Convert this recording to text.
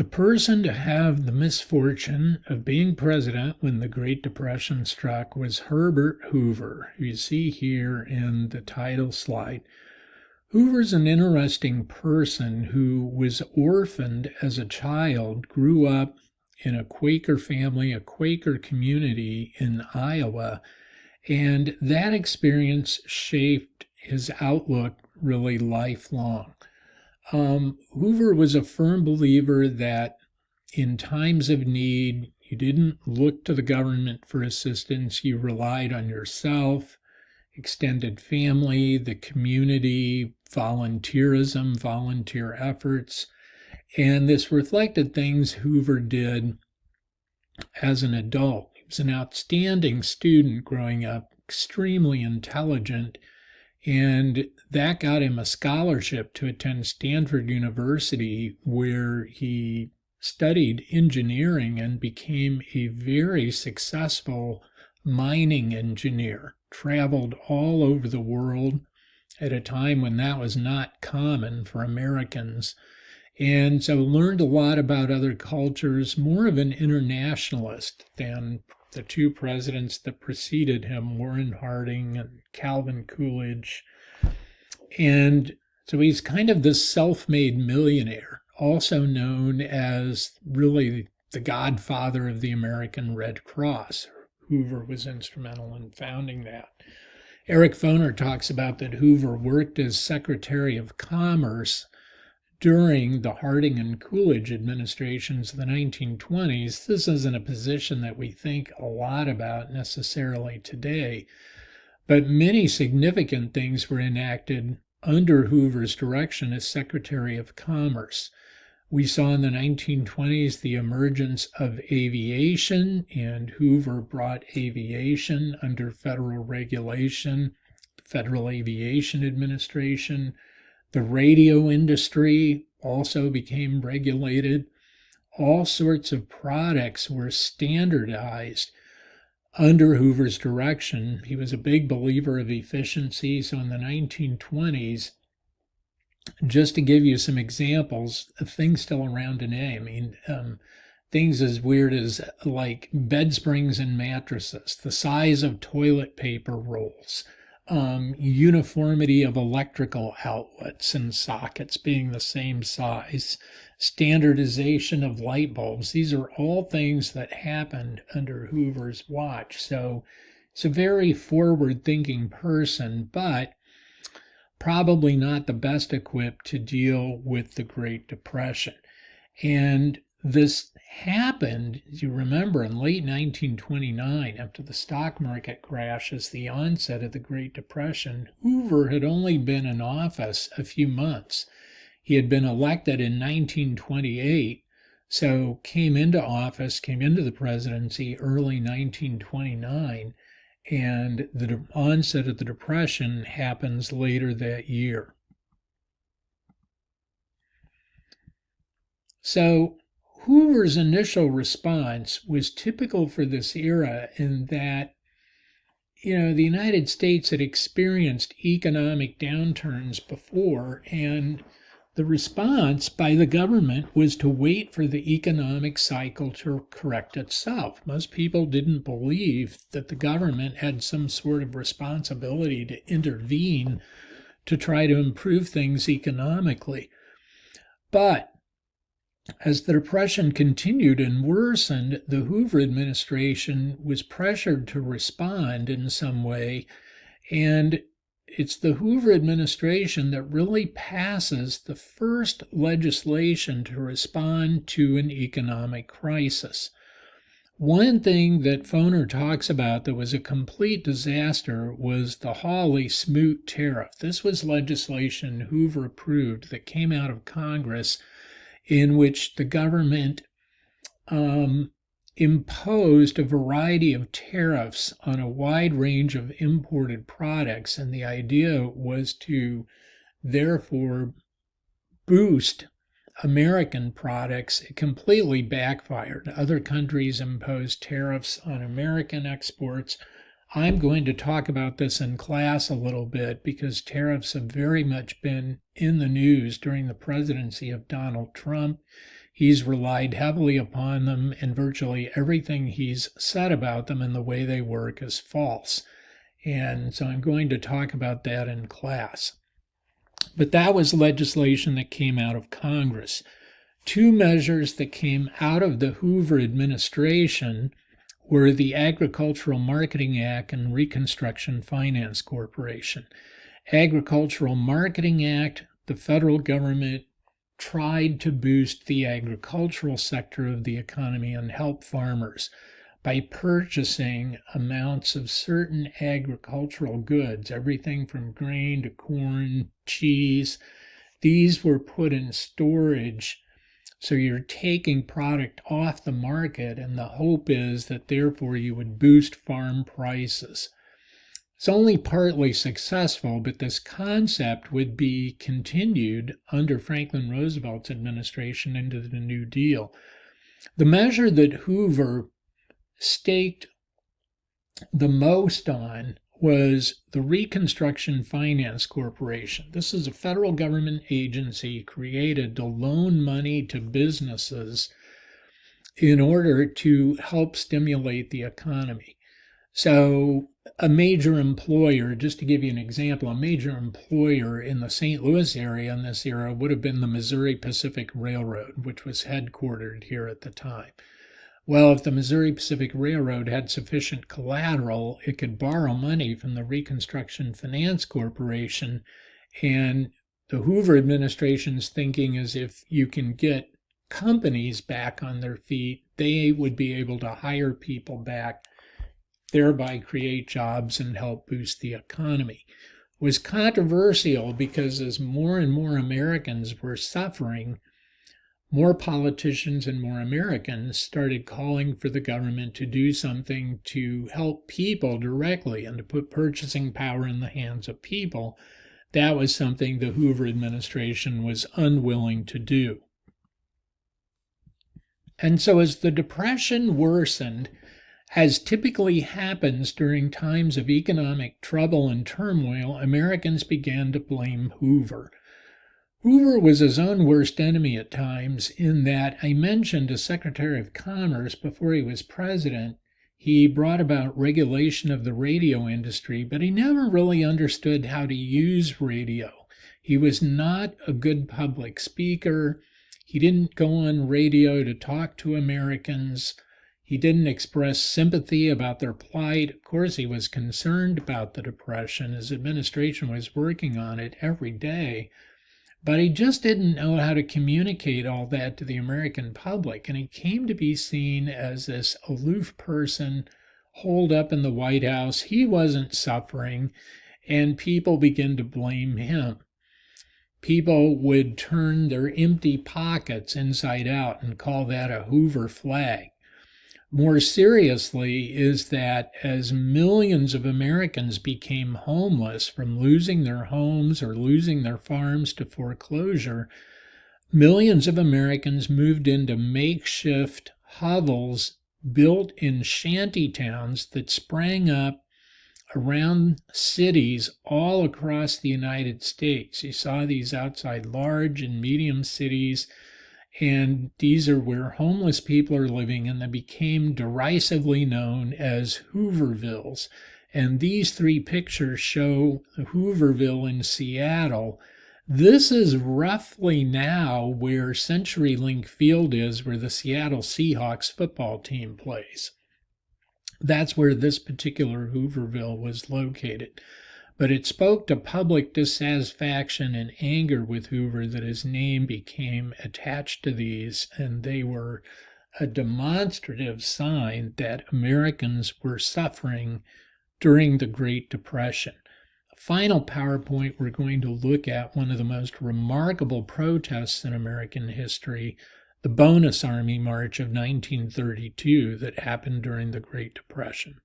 The person to have the misfortune of being president when the Great Depression struck was Herbert Hoover, who you see here in the title slide. Hoover's an interesting person who was orphaned as a child, grew up in a Quaker family, a Quaker community in Iowa, and that experience shaped his outlook really lifelong. Hoover was a firm believer that in times of need, you didn't look to the government for assistance, you relied on yourself, extended family, the community, volunteerism, volunteer efforts. And this reflected things Hoover did as an adult. He was an outstanding student growing up, extremely intelligent, and that got him a scholarship to attend Stanford University, where he studied engineering and became a very successful mining engineer. Traveled all over the world at a time when that was not common for Americans. And so learned a lot about other cultures, more of an internationalist than the two presidents that preceded him, Warren Harding and Calvin Coolidge. And so he's kind of this self-made millionaire, also known as really the godfather of the American Red Cross. Hoover was instrumental in founding that. Eric Foner talks about that Hoover worked as Secretary of Commerce during the Harding and Coolidge administrations of the 1920s. This isn't a position that we think a lot about necessarily today, but many significant things were enacted under Hoover's direction as Secretary of Commerce. We saw in the 1920s the emergence of aviation, and Hoover brought aviation under federal regulation, the Federal Aviation Administration. The radio industry also became regulated. All sorts of products were standardized under Hoover's direction. He was a big believer of efficiency. So in the 1920s, just to give you some examples of things still around today, things as weird as like bed springs and mattresses, the size of toilet paper rolls, uniformity of electrical outlets and sockets being the same size, standardization of light bulbs. These are all things that happened under Hoover's watch. So it's a very forward-thinking person, but probably not the best equipped to deal with the Great Depression. And this happened, as you remember, in late 1929, after the stock market crashes, the onset of the Great Depression. Hoover had only been in office a few months. He had been elected in 1928, so came into the presidency early 1929, and the onset of the Depression happens later that year. So Hoover's initial response was typical for this era in that, the United States had experienced economic downturns before, and the response by the government was to wait for the economic cycle to correct itself. Most people didn't believe that the government had some sort of responsibility to intervene to try to improve things economically. But as the Depression continued and worsened, the Hoover administration was pressured to respond in some way, and it's the Hoover administration that really passes the first legislation to respond to an economic crisis. One thing that Foner talks about that was a complete disaster was the Hawley-Smoot tariff. This was legislation Hoover approved that came out of Congress, in which the government imposed a variety of tariffs on a wide range of imported products, and the idea was to therefore boost American products. It completely backfired. Other countries imposed tariffs on American exports. I'm going to talk about this in class a little bit because tariffs have very much been in the news during the presidency of Donald Trump. He's relied heavily upon them, and virtually everything he's said about them and the way they work is false. And so I'm going to talk about that in class. But that was legislation that came out of Congress. Two measures that came out of the Hoover administration were the Agricultural Marketing Act and Reconstruction Finance Corporation. Agricultural Marketing Act, the federal government tried to boost the agricultural sector of the economy and help farmers by purchasing amounts of certain agricultural goods, everything from grain to corn, cheese. These were put in storage, so you're taking product off the market, and the hope is that therefore you would boost farm prices. It's only partly successful, but this concept would be continued under Franklin Roosevelt's administration into the New Deal. The measure that Hoover staked the most on was the Reconstruction Finance Corporation. This is a federal government agency created to loan money to businesses in order to help stimulate the economy. So a major employer, just to give you an example, a major employer in the St. Louis area in this era would have been the Missouri Pacific Railroad, which was headquartered here at the time. Well, if the Missouri Pacific Railroad had sufficient collateral, it could borrow money from the Reconstruction Finance Corporation, and the Hoover administration's thinking is if you can get companies back on their feet, they would be able to hire people back, thereby create jobs and help boost the economy. It was controversial because as more and more Americans were suffering, more politicians and more Americans started calling for the government to do something to help people directly and to put purchasing power in the hands of people. That was something the Hoover administration was unwilling to do. And so as the Depression worsened, as typically happens during times of economic trouble and turmoil, Americans began to blame Hoover. Hoover was his own worst enemy at times in that I mentioned as Secretary of Commerce before he was president, he brought about regulation of the radio industry, but he never really understood how to use radio. He was not a good public speaker. He didn't go on radio to talk to Americans. He didn't express sympathy about their plight. Of course, he was concerned about the Depression. His administration was working on it every day. But he just didn't know how to communicate all that to the American public, and he came to be seen as this aloof person holed up in the White House. He wasn't suffering, and people began to blame him. People would turn their empty pockets inside out and call that a Hoover flag. More seriously is that as millions of Americans became homeless from losing their homes or losing their farms to foreclosure, millions of Americans moved into makeshift hovels built in shanty towns that sprang up around cities all across the United States. You saw these outside large and medium cities, and these are where homeless people are living, and they became derisively known as Hoovervilles. And these three pictures show Hooverville in Seattle. This is roughly now where CenturyLink Field is, where the Seattle Seahawks football team plays. That's where this particular Hooverville was located. But it spoke to public dissatisfaction and anger with Hoover that his name became attached to these, and they were a demonstrative sign that Americans were suffering during the Great Depression. Final PowerPoint, we're going to look at one of the most remarkable protests in American history, the Bonus Army March of 1932 that happened during the Great Depression.